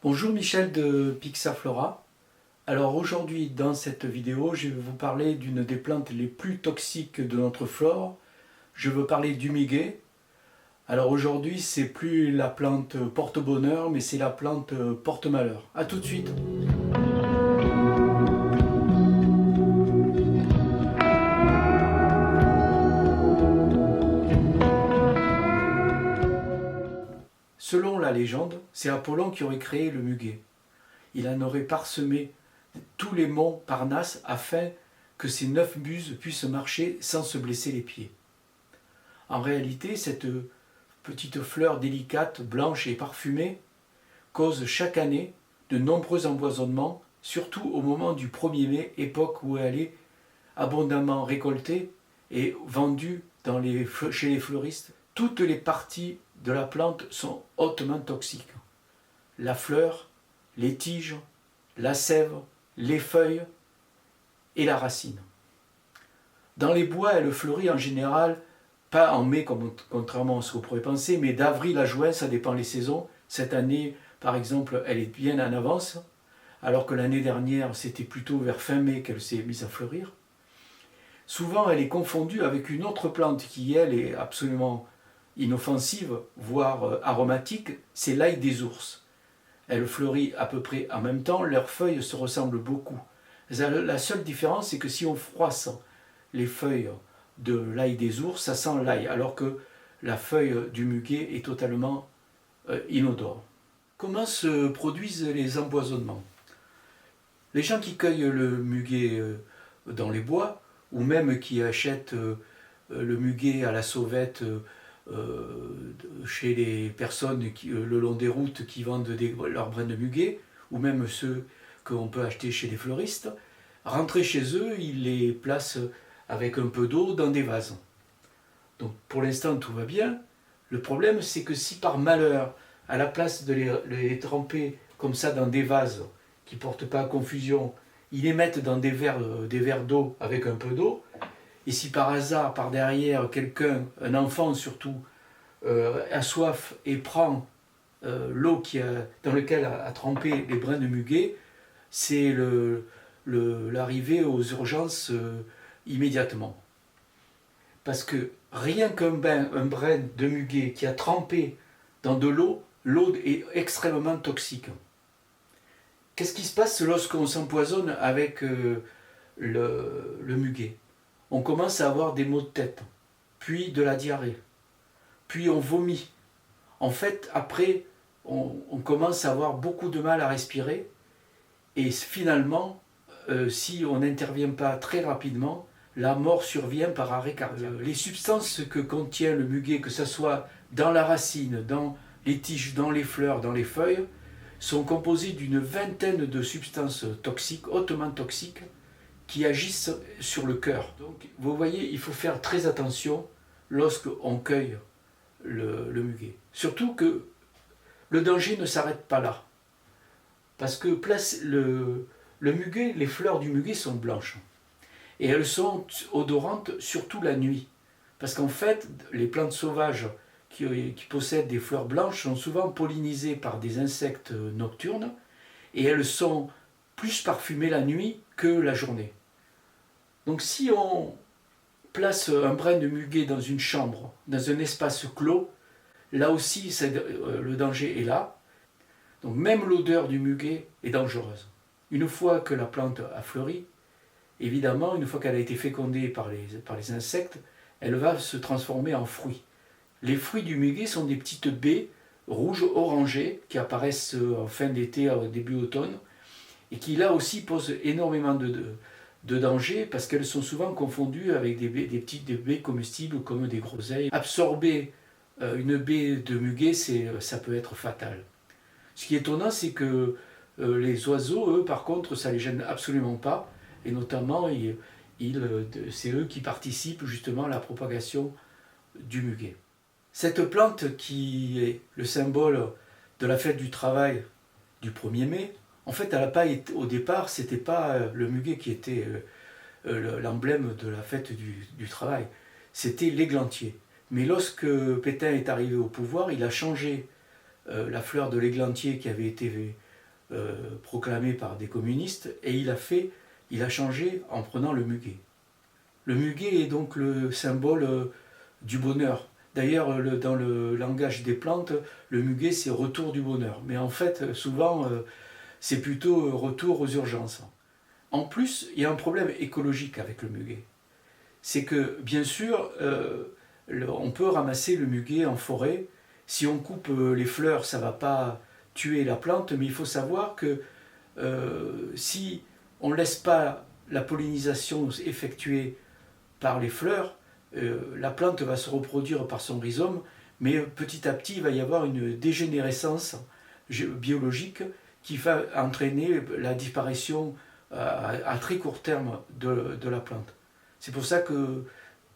Bonjour Michel de Pixaflora. Alors aujourd'hui dans cette vidéo je vais vous parler d'une des plantes les plus toxiques de notre flore. Je veux parler du muguet. Alors aujourd'hui c'est plus la plante porte-bonheur mais c'est la plante porte-malheur. A tout de suite. Selon la légende, c'est Apollon qui aurait créé le muguet. Il en aurait parsemé tous les monts Parnasse afin que ces 9 muses puissent marcher sans se blesser les pieds. En réalité, cette petite fleur délicate, blanche et parfumée cause chaque année de nombreux empoisonnements, surtout au moment du 1er mai, époque où elle est abondamment récoltée et vendue chez les fleuristes. Toutes les parties de la plante sont hautement toxiques. La fleur, les tiges, la sève, les feuilles et la racine. Dans les bois, elle fleurit en général, pas en mai contrairement à ce que vous pourrez penser, mais d'avril à juin, ça dépend des saisons. Cette année, par exemple, elle est bien en avance, alors que l'année dernière, c'était plutôt vers fin mai qu'elle s'est mise à fleurir. Souvent, elle est confondue avec une autre plante qui, elle, est absolument inoffensive, voire aromatique, c'est l'ail des ours. Elle fleurit à peu près en même temps, leurs feuilles se ressemblent beaucoup. La seule différence, c'est que si on froisse les feuilles de l'ail des ours, ça sent l'ail, alors que la feuille du muguet est totalement inodore. Comment se produisent les empoisonnements? Les gens qui cueillent le muguet dans les bois, ou même qui achètent le muguet à la sauvette chez les personnes le long des routes qui vendent leurs brins de muguet, ou même ceux qu'on peut acheter chez les fleuristes, rentrer chez eux, ils les placent avec un peu d'eau dans des vases. Donc pour l'instant tout va bien. Le problème c'est que si par malheur, à la place de les tremper comme ça dans des vases qui ne portent pas à confusion, ils les mettent dans des verres d'eau avec un peu d'eau, et si par hasard, par derrière, quelqu'un, un enfant surtout, a soif et prend l'eau dans laquelle a trempé les brins de muguet, c'est l'arrivée aux urgences immédiatement. Parce que rien qu'un brin de muguet qui a trempé dans de l'eau, l'eau est extrêmement toxique. Qu'est-ce qui se passe lorsqu'on s'empoisonne avec le muguet? On commence à avoir des maux de tête, puis de la diarrhée, puis on vomit. En fait, après, on commence à avoir beaucoup de mal à respirer, et finalement, si on n'intervient pas très rapidement, la mort survient par arrêt cardiaque. Les substances que contient le muguet, que ce soit dans la racine, dans les tiges, dans les fleurs, dans les feuilles, sont composées d'une vingtaine de substances toxiques, hautement toxiques, qui agissent sur le cœur. Donc vous voyez, il faut faire très attention lorsqu'on cueille le muguet. Surtout que le danger ne s'arrête pas là. Parce que le muguet, les fleurs du muguet sont blanches. Et elles sont odorantes surtout la nuit. Parce qu'en fait, les plantes sauvages qui possèdent des fleurs blanches sont souvent pollinisées par des insectes nocturnes, et elles sont plus parfumées la nuit que la journée. Donc si on place un brin de muguet dans une chambre, dans un espace clos, là aussi le danger est là. Donc même l'odeur du muguet est dangereuse. Une fois que la plante a fleuri, évidemment, une fois qu'elle a été fécondée par les insectes, elle va se transformer en fruits. Les fruits du muguet sont des petites baies rouges orangées qui apparaissent en fin d'été, début automne, et qui là aussi posent énormément de danger parce qu'elles sont souvent confondues avec des petites baies comestibles comme des groseilles. Absorber une baie de muguet, ça peut être fatal. Ce qui est étonnant, c'est que les oiseaux, eux, par contre, ça ne les gêne absolument pas, et notamment, c'est eux qui participent justement à la propagation du muguet. Cette plante qui est le symbole de la fête du travail du 1er mai, en fait, elle n'a pas été, au départ, ce n'était pas le muguet qui était l'emblème de la fête du travail, c'était l'églantier. Mais lorsque Pétain est arrivé au pouvoir, il a changé la fleur de l'églantier qui avait été proclamé par des communistes, et il a changé en prenant le muguet. Le muguet est donc le symbole du bonheur. D'ailleurs, dans le langage des plantes, le muguet c'est retour du bonheur. Mais en fait, souvent, c'est plutôt retour aux urgences. En plus, il y a un problème écologique avec le muguet. C'est que, bien sûr, on peut ramasser le muguet en forêt. Si on coupe les fleurs, ça ne va pas tuer la plante, mais il faut savoir que si on ne laisse pas la pollinisation effectuée par les fleurs, la plante va se reproduire par son rhizome, mais petit à petit, il va y avoir une dégénérescence biologique qui va entraîner la disparition à très court terme de la plante. C'est pour ça que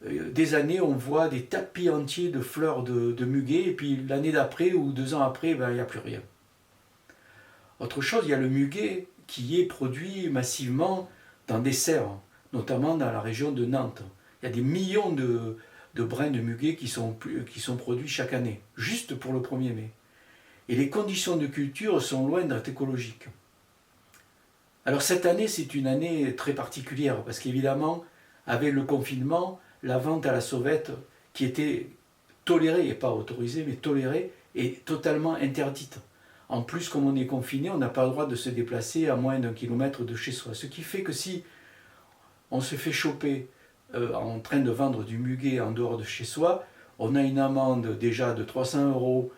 des années, on voit des tapis entiers de fleurs de muguet, et puis l'année d'après ou 2 ans après, ben, il n'y a plus rien. Autre chose, il y a le muguet qui est produit massivement dans des serres, notamment dans la région de Nantes. Il y a des millions de brins de muguet qui sont produits chaque année, juste pour le 1er mai. Et les conditions de culture sont loin d'être écologiques. Alors cette année, c'est une année très particulière, parce qu'évidemment, avec le confinement, la vente à la sauvette, qui était tolérée, et pas autorisée, mais tolérée, est totalement interdite. En plus, comme on est confiné, on n'a pas le droit de se déplacer à moins d'1 kilomètre de chez soi. Ce qui fait que si on se fait choper en train de vendre du muguet en dehors de chez soi, on a une amende déjà de 300 €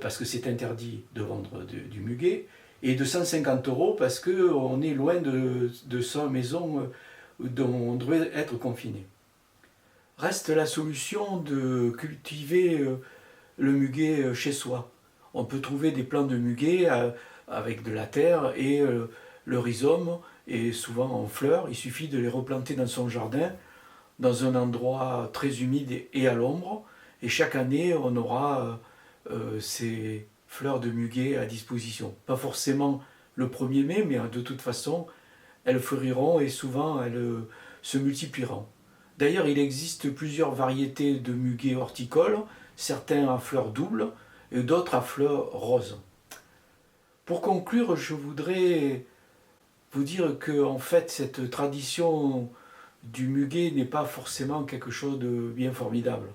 parce que c'est interdit de vendre du muguet, et de 150 € parce qu'on est loin de sa maison dont on devrait être confiné. Reste la solution de cultiver le muguet chez soi. On peut trouver des plants de muguet avec de la terre et le rhizome est souvent en fleurs. Il suffit de les replanter dans son jardin, dans un endroit très humide et à l'ombre. Et chaque année, on aura ces fleurs de muguet à disposition. Pas forcément le 1er mai, mais de toute façon, elles fleuriront et souvent elles se multiplieront. D'ailleurs, il existe plusieurs variétés de muguet horticoles, certains à fleurs doubles et d'autres à fleurs roses. Pour conclure, je voudrais vous dire que en fait, cette tradition du muguet n'est pas forcément quelque chose de bien formidable.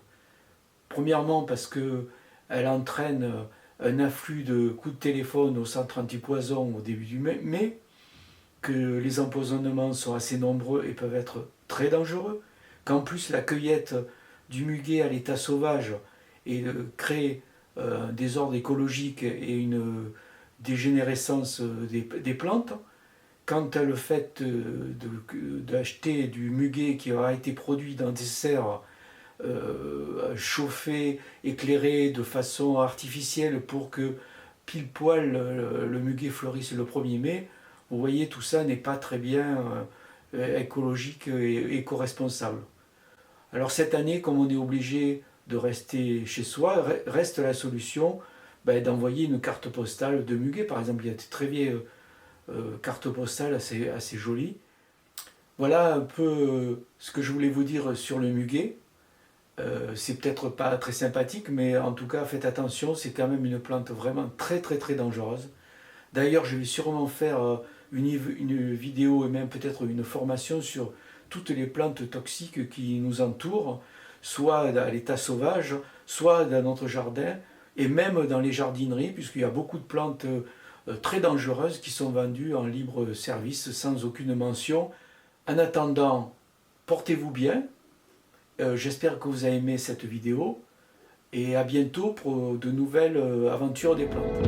Premièrement parce qu'elle entraîne un afflux de coups de téléphone au centre antipoison au début du mai, que les empoisonnements sont assez nombreux et peuvent être très dangereux, qu'en plus la cueillette du muguet à l'état sauvage crée un désordre écologique et une dégénérescence des plantes. Quant à le fait d'acheter du muguet qui aura été produit dans des serres chauffées, éclairées de façon artificielle pour que pile poil le muguet fleurisse le 1er mai, vous voyez, tout ça n'est pas très bien écologique et éco-responsable. Alors cette année, comme on est obligé de rester chez soi, reste la solution d'envoyer une carte postale de muguet. Par exemple, il y a de très vieilles cartes postales assez jolies. Voilà un peu ce que je voulais vous dire sur le muguet. C'est peut-être pas très sympathique, mais en tout cas, faites attention, c'est quand même une plante vraiment très très très dangereuse. D'ailleurs, je vais sûrement faire une vidéo et même peut-être une formation sur toutes les plantes toxiques qui nous entourent, soit à l'état sauvage, soit dans notre jardin, et même dans les jardineries, puisqu'il y a beaucoup de plantes très dangereuses qui sont vendues en libre service sans aucune mention. En attendant, portez-vous bien. J'espère que vous avez aimé cette vidéo, et à bientôt pour de nouvelles aventures des plantes.